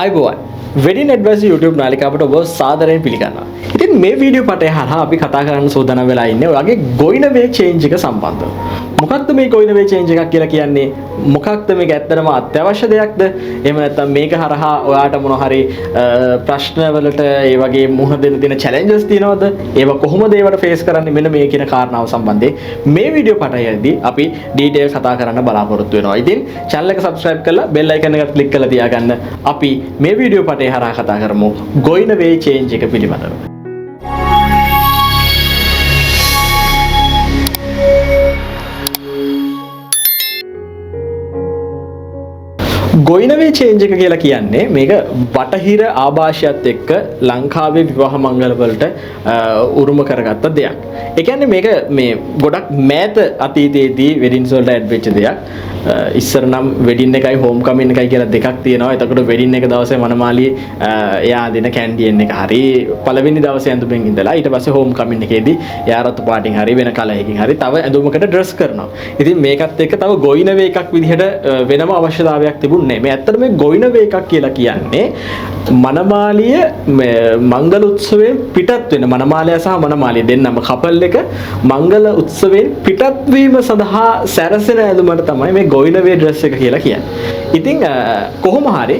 අයිබෝවන් wedding advice YouTube නාලිකාවට ඔබ සාදරයෙන් පිළිගන්නවා. ඉතින් මේ වීඩියෝ පටය හරහා අපි කතා කරන්න සූදානම් වෙලා ඉන්නේ ඔයගේ ගොයින වේ චේන්ජ් එක සම්බන්ධව. මොකක්ද මේ ගොයින වේ චේන්ජ් එකක් කියලා කියන්නේ? මොකක්ද මේක ඇත්තටම අත්‍යවශ්‍ය දෙයක්ද? එහෙම නැත්නම් මේක හරහා ඔයාට මොන හරි ප්‍රශ්න වලට ඒ වගේ මුහුණ දෙන්න තියෙන challenges තියෙනවද? ඒව කොහොමද ඒවට face කරන්නේ? මෙන්න මේ කියන කාරණාව සම්බන්ධයෙන් මේ වීඩියෝ පටයේදී අපි detail කතා කරන්න බලාපොරොත්තු වෙනවා. ඉතින් channel එක subscribe කරලා bell icon එක click කරලා තියාගන්න. අපි මේ වීඩියෝ පටේ හරහා කතා කරමු ගොයින වේ චේන්ජ් එක පිළිබඳව. ගොයින වේ චේන්ජ් එක කියලා කියන්නේ මේක බටහිර ආభాෂයත් එක්ක ලංකාවේ විවාහ මංගල වලට උරුම කරගත්ත දෙයක්. ඒ කියන්නේ මේක මේ ගොඩක් මෑත අතීතයේදී වෙඩින්ස් වලට ඇඩ් වෙච්ච දෙයක්. ඉස්සර නම් වෙඩින් එකයි හෝම් කමින් එකයි කියලා දෙකක් තියෙනවා. එතකොට වෙඩින් එක දවසේ මනමාලියේ එයා දෙන කැන්ඩියෙන් එක හරි පළවෙනි දවසේ ඇඳුමෙන් ඉඳලා ඊට පස්සේ හෝම් කමින් එකේදී එයා රතු පාටින් හරි වෙන කලයකින් හරි තව ඇඳුමකට ඩ්‍රෙස් කරනවා. ඉතින් මේකත් එක්ක තව ගොයින වේ එකක් විදිහට වෙනම අවශ්‍යතාවයක් තිබුණේ. මේ ඇත්තට මේ ගොයින වේ එකක් කියලා කියන්නේ මනමාලිය මංගල උත්සවයෙන් පිටත් වෙන මනමාලයා සහ මනමාලිය දෙන්නම කපල් එක මංගල උත්සවයෙන් පිටත් වීම සඳහා සැරසෙන ඇඳුමට තමයි මේ ගොයින වේ ඩ්‍රෙස් එක කියලා කියන්නේ. ඉතින් කොහොම හරි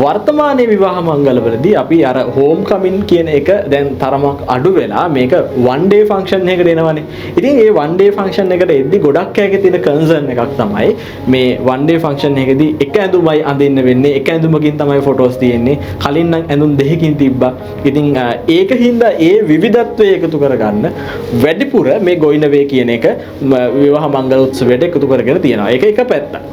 වර්තමානයේ විවාහ මංගලවලදී අපි අර හෝම් කමින් කියන එක දැන් තරමක් අඩු වෙලා මේක one day function එකකට එනවනේ. ඉතින් මේ one day function එකට එද්දි ගොඩක් අයගේ තියෙන concern එකක් තමයි මේ one day function එකේදී එක ඇඳුමයි අඳින්න වෙන්නේ. එක ඇඳුමකින් තමයි photos තියෙන්නේ. කලින් නම් ඇඳුම් දෙකකින් තිබ්බා. ඉතින් ඒකින්ද ඒ විවිධත්වය එකතු කරගන්න වැඩිපුර මේ ගොයින වේ කියන එක විවාහ මංගල උත්සවයට එකතු කරගෙන තියෙනවා. ඒක එක පැත්තක්.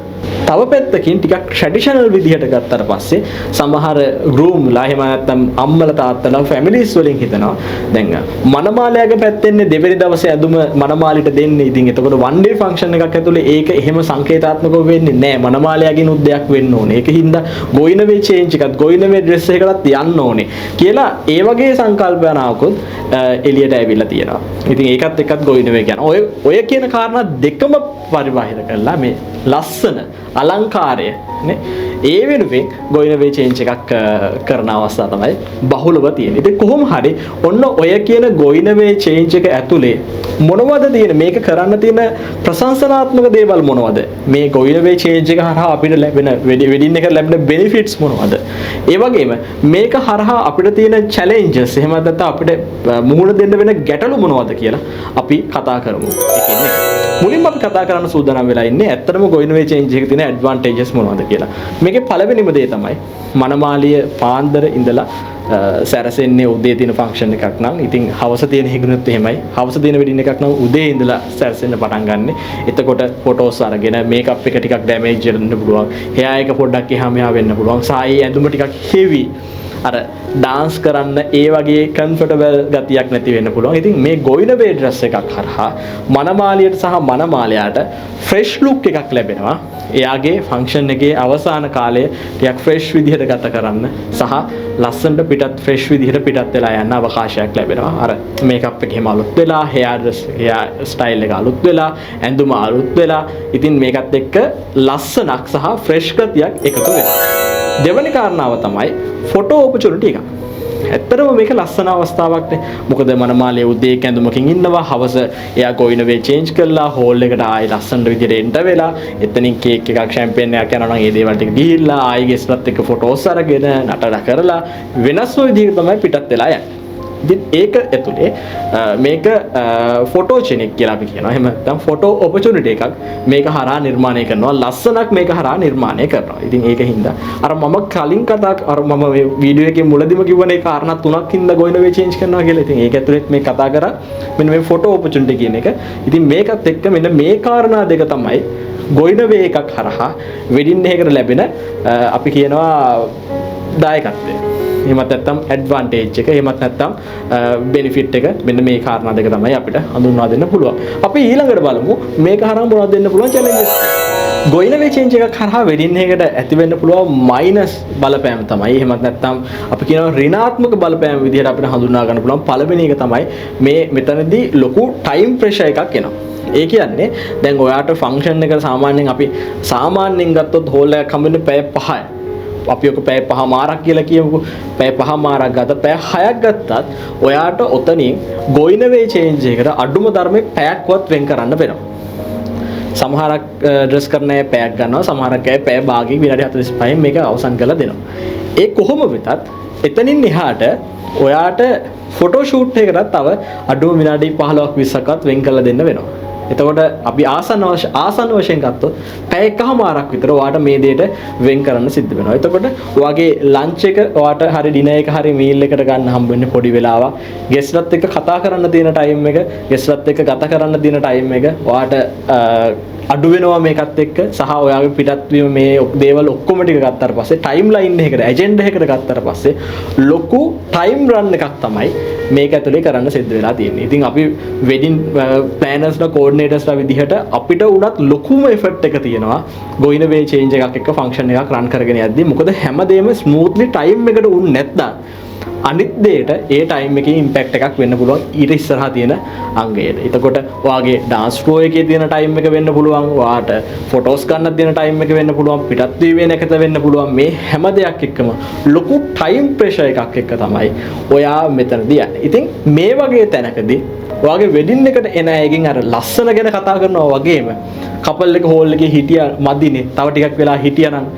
තව පැත්තකින් ටිකක් ට්‍රැඩිෂනල් විදිහට ගත්තට පස්සේ සමහර ගෲම්ලා එහෙම නැත්නම් අම්මලා තාත්තලා ෆැමිලිස් වලින් හිතනවා දැන් මනමාලයාගේ පැත්තෙන්නේ දෙවෙනි දවසේ ඇඳුම මනමාලිට දෙන්නේ. ඉතින් එතකොට one day function එකක් ඇතුලේ ඒක එහෙම සංකේතාත්මකව වෙන්නේ නැහැ. මනමාලයාගේ උද්දයක් වෙන්න ඕනේ. ඒකින්ද ගොයින වේ චේන්ජ් එකත් ගොයින වේ ඩ්‍රෙස් එකකටත් යන්න ඕනේ කියලා ඒ වගේ සංකල්පනාවකුත් එළියට ඇවිල්ලා තියෙනවා. ඉතින් ඒකත් එක්කත් ගොයින වේ කියන ඔය කියන කාරණා දෙකම පරිබාහිර කරලා මේ ලස්සන අලංකාරය නේ ඒ වෙනුවෙන් ගොයින වේ චේන්ජ් එකක් කරන අවස්ථාව තමයි බහුලව තියෙන්නේ. ඉතින් කොහොම හරි ඔන්න ඔය කියන ගොයින වේ චේන්ජ් එක ඇතුලේ මොනවද තියෙන මේක කරන්න තියෙන ප්‍රශංසනාත්මක දේවල් මොනවද? මේ ගොයින වේ චේන්ජ් එක හරහා අපිට ලැබෙන වෙඩින් එක ලැබෙන බෙනිෆිට්ස් මොනවද? ඒ වගේම මේක හරහා අපිට තියෙන චැලෙන්ජස් එහෙම නැත්නම් අපිට මුහුණ දෙන්න වෙන ගැටලු මොනවද කියලා අපි කතා කරමු. මුලින්ම අපි කතා කරන්න සූදානම් වෙලා ඉන්නේ ඇත්තටම ගොයින වේ චේන්ජ් එකේ තියෙන ඇඩ්වාන්ටේජස් මොනවද කියලා. මේකේ පළවෙනිම දේ තමයි මනමාලිය පාන්දර ඉඳලා සැරසෙන්නේ උදේ තියෙන ෆන්ක්ෂන් එකක් නම් ඉතින් හවස තියෙන හිඟුනොත් එහෙමයි. හවස තියෙන වෙඩින් එකක් නම් උදේ ඉඳලා සැරසෙන්න පටන් ගන්න. එතකොට ෆොටෝස් අරගෙන මේකප් එක ටිකක් ඩැමේජ් වෙන්න පුළුවන්. හෙයා එක පොඩ්ඩක් එහා මෙහා වෙන්න පුළුවන්. සායි ඇඳුම ටිකක් හෙවි. අර ඩාන්ස් කරන්න ඒ වගේ කම්ෆර්ටබල් ගතියක් නැති වෙන්න පුළුවන්. ඉතින් මේ ගොයින වේ ඩ්‍රෙස් එකක් හරහා මනමාලියට සහ මනමාලයාට ෆ්‍රෙෂ් ලුක් එකක් ලැබෙනවා. එයාගේ ෆන්ක්ෂන් එකේ අවසාන කාලය ටිකක් ෆ්‍රෙෂ් විදිහට ගත කරන්න සහ ලස්සනට පිටත් ෆ්‍රෙෂ් විදිහට පිටත් වෙලා යන්න අවකාශයක් ලැබෙනවා. අර මේකප් එක එහෙම අලුත් වෙලා, හෙයා ස්ටයිල් එක අලුත් වෙලා, ඇඳුම අලුත් වෙලා. ඉතින් මේකත් එක්ක ලස්සනක් සහ ෆ්‍රෙෂ් ගතියක් එකතු වෙනවා. දෙවැනි කාරණාව තමයි ෆොටෝ ඔපචුනිටි එක. ඇත්තටම මේක ලස්සන අවස්ථාවක් නේ. මොකද මනමාලයේ උදේ කැඳුමකින් ඉන්නවා, හවස එයා ගොයින වේ චේන්ජ් කරලා හෝල් එකට ආයි ලස්සන විදිහට එන්ට වෙලා, එතනින් කේක් එකක් ෂැම්පේන් එකක් යනවා නම් ඒ දේවල් ටික ගිහිල්ලා ආයි ගෙස්ලත් එක්ක ෆොටෝස් අරගෙන නටන කරලා වෙනස්ම විදිහකට තමයි පිටත් වෙලා යන්නේ. ඉතින් ඒක ඇතුලේ මේක ෆොටෝජෙනික් කියලා අපි කියනවා. එහෙම නැත්නම් ෆොටෝ ඔපචුනිටි එකක් මේක හරහා නිර්මාණය කරනවා. ලස්සනක් මේක හරහා නිර්මාණය කරනවා. ඉතින් ඒකින්ද අර මම කලින් මම මේ වීඩියෝ එකේ මුලදිම කිව්වනේ කාරණා තුනක් හින්දා ගොයින වේ චේන්ජ් කරනවා කියලා. ඉතින් ඒක ඇතුලේ මේ කතා කරා මෙන්න මේ ෆොටෝ ඔපචුනිටි කියන එක. ඉතින් මේකත් එක්ක මෙන්න මේ කාරණා දෙක තමයි ගොයින වේ එකක් හරහා වෙඩින් එකකට ලැබෙන අපි කියනවා දායකත්වය. එහෙමත් නැත්නම් ඇඩ්වාන්ටේජ් එක එහෙමත් නැත්නම් බෙනිෆිට් එක මෙන්න මේ කාරණා දෙක තමයි අපිට හඳුන්වා දෙන්න පුළුවන්. අපි ඊළඟට බලමු මේක හරහා මොනවද දෙන්න පුළුවන් චැලෙන්ජස්. ගොයින වේ චේන්ජ් එකක් හරහා වෙඩින් එකකට ඇති වෙන්න පුළුවන් මයිනස් බලපෑම තමයි එහෙමත් නැත්නම් අපි කියනවා ඍණාත්මක බලපෑම විදිහට අපිට හඳුන්වා ගන්න පුළුවන් පළවෙනි එක තමයි මේ මෙතනදී ලොකු ටයිම් ප්‍රෙෂර් එකක් එනවා. ඒ කියන්නේ දැන් ඔයාට ෆන්ක්ෂන් එක සාමාන්‍යයෙන් අපි සාමාන්‍යයෙන් ගත්තොත් හෝල් එකක් හම්බෙන්නේ පැය 5යි. අපි ඔක පැය 5මාරක් කියලා කියමුකෝ. පැය 5මාරක් ගත පැය 6ක් ගත්තත් ඔයාට ඔතනින් going away change එකට අඩුම ධර්මයේ පැයක්වත් වෙන් කරන්න වෙනවා. සමහරක් ඩ්‍රෙස් කරන අය පැයක් ගන්නවා, සමහරක් අය පැය භාගයක විනාඩි 45න් මේක අවසන් කරලා දෙනවා. ඒ කොහොම වෙතත් එතනින් එහාට ඔයාට ෆොටෝ ෂූට් එකකට තව අඩුම විනාඩි 15ක් 20ක්වත් වෙන් කරලා දෙන්න වෙනවා. එතකොට අපි ආසන්න වශයෙන් ගත්තොත් පැය එකමාරක් විතර ඔයාට මේ දෙයට වෙන් කරන්න සිද්ධ වෙනවා. එතකොට ඔයාගේ ලන්ච් එක ඔයාට හරි ඩිනර් එක හරි මීල් එකකට ගන්න හම්බ වෙන්නේ පොඩි වෙලාවක්. ගෙස්ට්ලත් එක්ක කතා කරන්න තියෙන ටයිම් එක, ගෙස්ට්ලත් එක්ක ගත කරන්න තියෙන ටයිම් එක ඔයාට අඩු වෙනවා මේකත් එක්ක. සහ ඔයාගේ පිටත් වීම මේ දේවල් ඔක්කොම ටික ගත්තාට පස්සේ ටයිම් ලයින් එකකට ඇජෙන්ඩා එකකට ගත්තාට පස්සේ ලොකු ටයිම් රන් එකක් තමයි මේක ඇතුලේ කරන්න සිද්ධ වෙලා තියෙන්නේ. ඉතින් අපි වෙඩින් ප්ලෑනර්ස්ලා කෝඩිනේටර්ස්ලා විදිහට අපිට උනත් ලොකුම එෆර්ට් එක තියෙනවා going away change එකක් එක්ක ෆන්ක්ෂන් එකක් රන් කරගෙන යද්දී. මොකද හැමදේම ස්මූත්ලි ටයිම් එකට උන්නේ නැත්නම් අනිත් දෙයට ඒ ටයිම් එකේ ඉම්පැක්ට් එකක් වෙන්න පුළුවන් ඊට ඉස්සරහා තියෙන අංගයට. එතකොට ඔයාගේ ඩාන්ස් ෆ්ලෝ එකේ තියෙන ටයිම් එක වෙන්න පුළුවන්, ඔයාට ෆොටෝස් ගන්න තියෙන ටයිම් එක වෙන්න පුළුවන්, පිටත් වීමේ නැකත වෙන්න පුළුවන්. මේ හැම දෙයක් එක්කම ලොකු ටයිම් ප්‍රෙෂර් එකක් එක්ක තමයි ඔයා මෙතනදී යන්නේ. ඉතින් මේ වගේ තැනකදී ඔයාගේ වෙඩින් එකට එන අයගෙන් අර ලස්සන ගැන කතා කරනවා වගේම කපල් එක හෝල් එකේ හිටියා මදිනේ, තව ටිකක් වෙලා හිටියානම්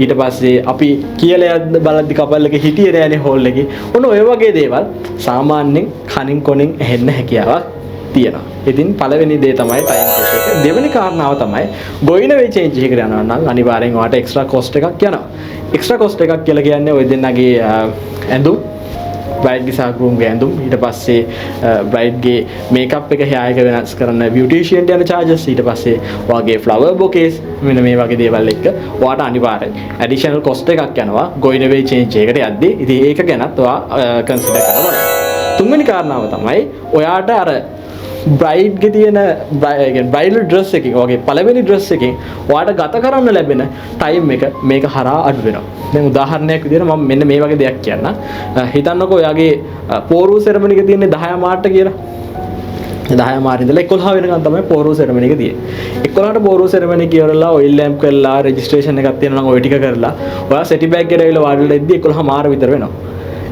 ඊට පස්සේ අපි කියලා යද්ද බලද්දි කපල් එක හිටියේ නෑනේ හෝල් එකේ. ඔන්න ඔය වගේ දේවල් සාමාන්‍යයෙන් කනින් කොනින් ඇහෙන්න හැකියාවක් තියෙනවා. ඉතින් පළවෙනි දේ තමයි ටයිම් ප්‍රෙෂර් එක. දෙවෙනි කාරණාව තමයි going away change එකට යනවා නම් අනිවාර්යෙන් ඔයාට එක්ස්ට්‍රා කොස්ට් එකක් යනවා. එක්ස්ට්‍රා කොස්ට් එකක් කියලා කියන්නේ ඔය දෙන්නගේ ඇඳුම්, බ්‍රයිඩ්ගේ සහ ගෲම්ගේ ඇඳුම්, ඊට පස්සේ බ්‍රයිඩ්ගේ මේකප් එක hair එක වෙනස් කරන්න beautician යන charges, ඊට පස්සේ ඔයාගේ flower bouquets මෙන්න මේ වගේ දේවල් එක්ක ඔයාට අනිවාර්යෙන් additional cost එකක් යනවා going away change එකට යද්දී. ඉතින් ඒක ගැනත් ඔයා consider කරලා බලන්න. තුන්වෙනි කාරණාව තමයි ඔයාට අර බ්‍රයිඩ්ගේ තියෙන බ්‍රයිඩල් ඩ්‍රෙස් එකකින් ඔයාගේ පළවෙනි ඩ්‍රෙස් එකකින් ඔයාට ගත කරන්න ලැබෙන ටයිම් එක මේක හරහා අඩු වෙනවා. දැන් උදාහරණයක් විදිහට මම මෙන්න මේ වගේ දෙයක් කියන්නම්. හිතන්නකෝ ඔයාගේ පෝරු සෙරමනි එක තියෙන්නේ 10 මාර්ට කියලා. 10 මාර්ට ඉඳලා 11 වෙනකන් තමයි පෝරු සෙරමනි එක තියෙන්නේ. 11ට පෝරු සෙරමනි කියවලා ඔයිල් ලැම්ප් කරලා රෙජිස්ට්‍රේෂන් එකක් තියෙනවා නම් ඔය ටික කරලා ඔයා සෙටි බෑග් එකට ඇවිල්ලා වාඩි වෙලා ඉද්දි 11 මාර විතර වෙනවා.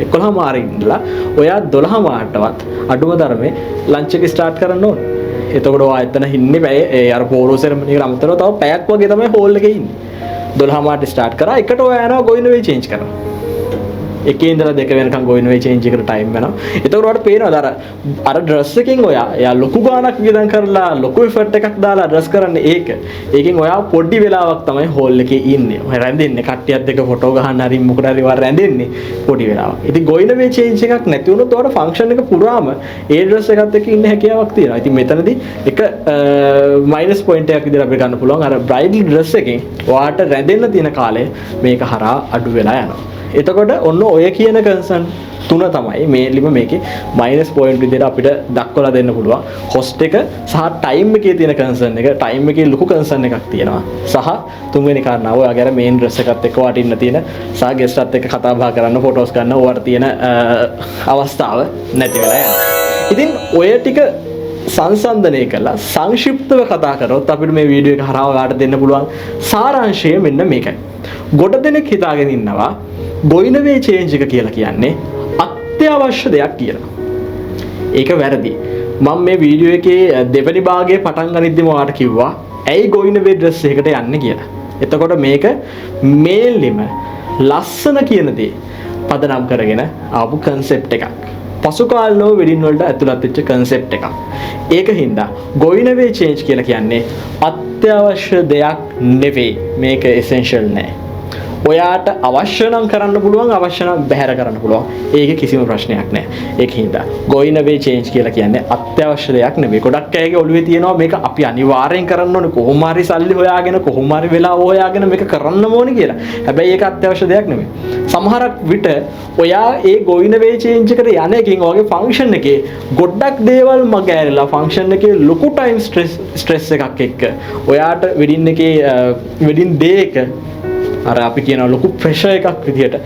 11 මාරින් ඉඳලා ඔයා 12 මාටවත් අඩුම ධර්මේ ලන්ච් එක ස්ටාර්ට් කරන්න ඕනේ. එතකොට ඔයා එතන ඉන්නේ පැය අර පෝරෝ සෙරමනි එකට අමතරව තව පැයක් වගේ තමයි හෝල් එකේ ඉන්නේ. 12 මාට ස්ටාර්ට් කරා එකට ඔයා යනවා going away change කරනවා. එකේ ඉඳලා දෙක වෙනකන් going away change එකට ටයිම් වෙනවා. එතකොට ඔයාලට පේනවා අර ඩ්‍රෙස් එකෙන් ඔයා ලොකු ගාණක් වියදම් කරලා ලොකු එෆර්ට් එකක් දාලා ඩ්‍රෙස් කරන්නේ ඒක. ඒකෙන් ඔයා පොඩි වෙලාවක් තමයි හෝල් එකේ ඉන්නේ. ඔය රැඳෙන්නේ කට්ටියත් එක්ක ෆොටෝ ගහන්න හරි මොකද හරි ඔයා රැඳෙන්නේ පොඩි වෙලාවක්. ඉතින් going away change එකක් නැති වුණොත් ඔයාලට ෆන්ක්ෂන් එක පුරාම ඒ ඩ්‍රෙස් එකත් එක්ක ඉන්න හැකියාවක් තියෙනවා. ඉතින් මෙතනදී එක මයිනස් පොයින්ට් එකක් විදිහට අපිට ගන්න පුළුවන්. අර බ්‍රයිඩල් ඩ්‍රෙස් එකෙන් ඔයාට රැඳෙන්න තියෙන කාලය මේක හරහා අඩු වෙලා යනවා. එතකොට ඔන්න ඔය කියන කන්සර්න් තුන තමයි මේලිම මේකේ මයිනස් පොයින්ට් විදිහට අපිට දක්වලා දෙන්න පුළුවන්. කොස්ට් එක සහ ටයිම් එකේ තියෙන කන්සර්න් එක, ටයිම් එකේ ලොකු කන්සර්න් එකක් තියෙනවා. සහ තුන්වෙනි කාරණාව ඔයාගේ අර මේන් ඩ්‍රෙස් එකත් එක්ක වට ඉන්න තියෙන සහ ගෙස්ට්ලත් එක්ක කතා බහ කරන්න, ෆොටෝස් ගන්න ඕවට තියෙන අවස්ථාව නැති වෙලා යනවා. ඉතින් ඔය ටික සංසන්දනය කළා සංක්ෂිප්තව කතා කරොත් අපිට මේ වීඩියෝ එක හරහා ඔයාලට දෙන්න පුළුවන් සාරාංශය මෙන්න මේකයි. ගොඩ දෙනෙක් හිතාගෙන ඉන්නවා going away change එක කියලා කියන්නේ අත්‍යවශ්‍ය දෙයක් කියලා. ඒක වැරදි. මම මේ වීඩියෝ එකේ දෙවෙනි භාගයේ පටන් ගනිද්දිම ඔයාලට කිව්වා ඇයි going away dress එකකට යන්නේ කියලා. එතකොට මේක මේන්ලිම ලස්සන කියන දේ පදනම් කරගෙන ආපු concept එකක්. පසු කාලනෝ වෙඩින් වලට ඇතුළත් වෙච්ච concept එකක්. ඒක හින්දා going away change කියලා කියන්නේ අත්‍යවශ්‍ය දෙයක් නෙවෙයි. මේක essential නෑ. ඔයාට අවශ්‍ය නම් කරන්න පුළුවන්, අවශ්‍ය නම් බැහැර කරන්න පුළුවන්. ඒක කිසිම ප්‍රශ්නයක් නෑ. ඒක හින්දා going away change කියලා කියන්නේ අත්‍යවශ්‍ය දෙයක් නෙවෙයි. ගොඩක් අයගේ ඔළුවේ තියෙනවා මේක අපි අනිවාර්යෙන් කරන්න ඕනේ, කොහොම හරි සල්ලි හොයාගෙන කොහොම හරි වෙලාව හොයාගෙන මේක කරන්න ඕනේ කියලා. හැබැයි ඒක අත්‍යවශ්‍ය දෙයක් නෙවෙයි. සමහරක් විට ඔයා ඒ going away change එකට යන එකකින් ඔයාගේ ෆන්ක්ෂන් එකේ ගොඩක් දේවල් මගහැරලා ෆන්ක්ෂන් එකේ ලොකු ටයිම් ස්ට්‍රෙස් එකක් එක්ක ඔයාට වෙඩින් එකේ වෙඩින් ඩේ එක අර අපි කියන ලොකු ප්‍රෙෂර් එකක් විදියට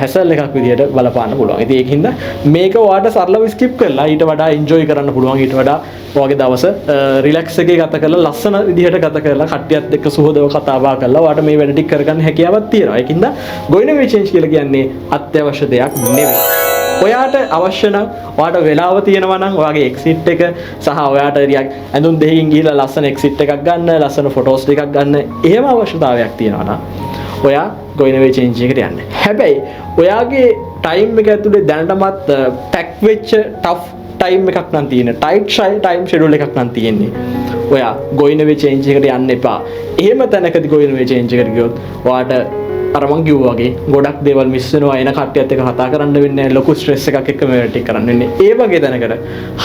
හැසල් එකක් විදියට බලපාන්න පුළුවන්. ඉතින් ඒකින්ද මේක ඔයාට සරලව ස්කිප් කරලා ඊට වඩා එන්ජොයි කරන්න පුළුවන්. ඊට වඩා ඔයාගේ දවස රිලැක්ස් එකේ ගත කරලා ලස්සන විදියට ගත කරලා කට්ටියත් එක්ක සුහදව කතා බහ කරලා ඔයාට මේ වැඩ ටික කරගන්න හැකියාවක් තියෙනවා. ඒකින්ද going away change කියලා කියන්නේ අත්‍යවශ්‍ය දෙයක් නෙවෙයි. ඔයාට අවශ්‍ය නම් ඔයාට වෙලාව තියෙනවා නම් ඔයාගේ එක්සිට් එක සහ ඔයාට ඇඳුම් දෙකකින් ගිහිල්ලා ලස්සන එක්සිට් එකක් ගන්න, ලස්සන ෆොටෝස් ටිකක් ගන්න, එහෙම අවශ්‍යතාවයක් තියෙනවා නම් ඔයා going away change එකට යන්න. හැබැයි ඔයාගේ ටයිම් එක ඇතුලේ දැනටමත් පැක් වෙච්ච ටෆ් ටයිම් එකක් නම් තියෙන්නේ. ටයිට් ටයිම් ෂෙඩියුල් එකක් නම් තියෙන්නේ. ඔයා going away change එකට යන්න එපා. එහෙම තැනකදී going away change එකට ගියොත් ඔයාට අර මං කිව්වා වගේ ගොඩක් දේවල් මිස් වෙනවා. එන කට්ටියත් එක්ක කතා කරන්න වෙන්නේ, ලොකු ස්ට්‍රෙස් එකක් එක්ක මේ වැඩ ටික කරන්න වෙන්නේ. ඒ වගේ තැනකට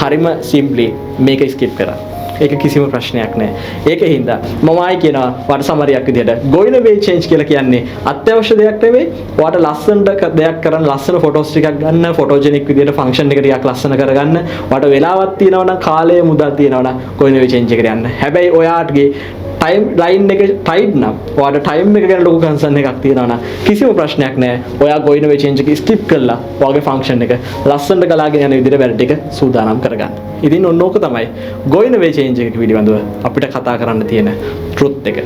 හරිම සිම්ප්ලි මේක ස්කිප් කරා. ඒක කිසිම ප්‍රශ්නයක් නෑ. ඒකෙන් හින්දා මම ආයි කියනවා වට සමරියක් විදියට going away change කියලා කියන්නේ අත්‍යවශ්‍ය දෙයක් නෙවෙයි. ඔයාට ලස්සනට දෙයක් කරන්න, ලස්සන ෆොටෝස් ටිකක් ගන්න, ෆොටෝජෙනික් විදියට ෆන්ක්ෂන් එක ටිකක් ලස්සන කරගන්න. ඔයාට වෙලාවක් තියෙනවා නම්, කාලය මුදල් තියෙනවා නම් going away change එකට යන්න. හැබැයි ඔයාටගේ ටයිම් ලයින් එක ටයිට් නම්, ඔයාට ටයිම් එක ගැන ලොකු කන්සර්න් එකක් තියෙනවා නම් කිසිම ප්‍රශ්නයක් නෑ. ඔයා going away change එක ස්කිප් කරලා ඔයාගේ ෆන්ක්ෂන් එක ලස්සනට ගලාගෙන යන විදිහට වැඩ ටික සූදානම් කරගන්න. ඉතින් ඔන්න ඕක තමයි going away change එක පිළිබඳව අපිට කතා කරන්න තියෙන ට්‍රුත් එක.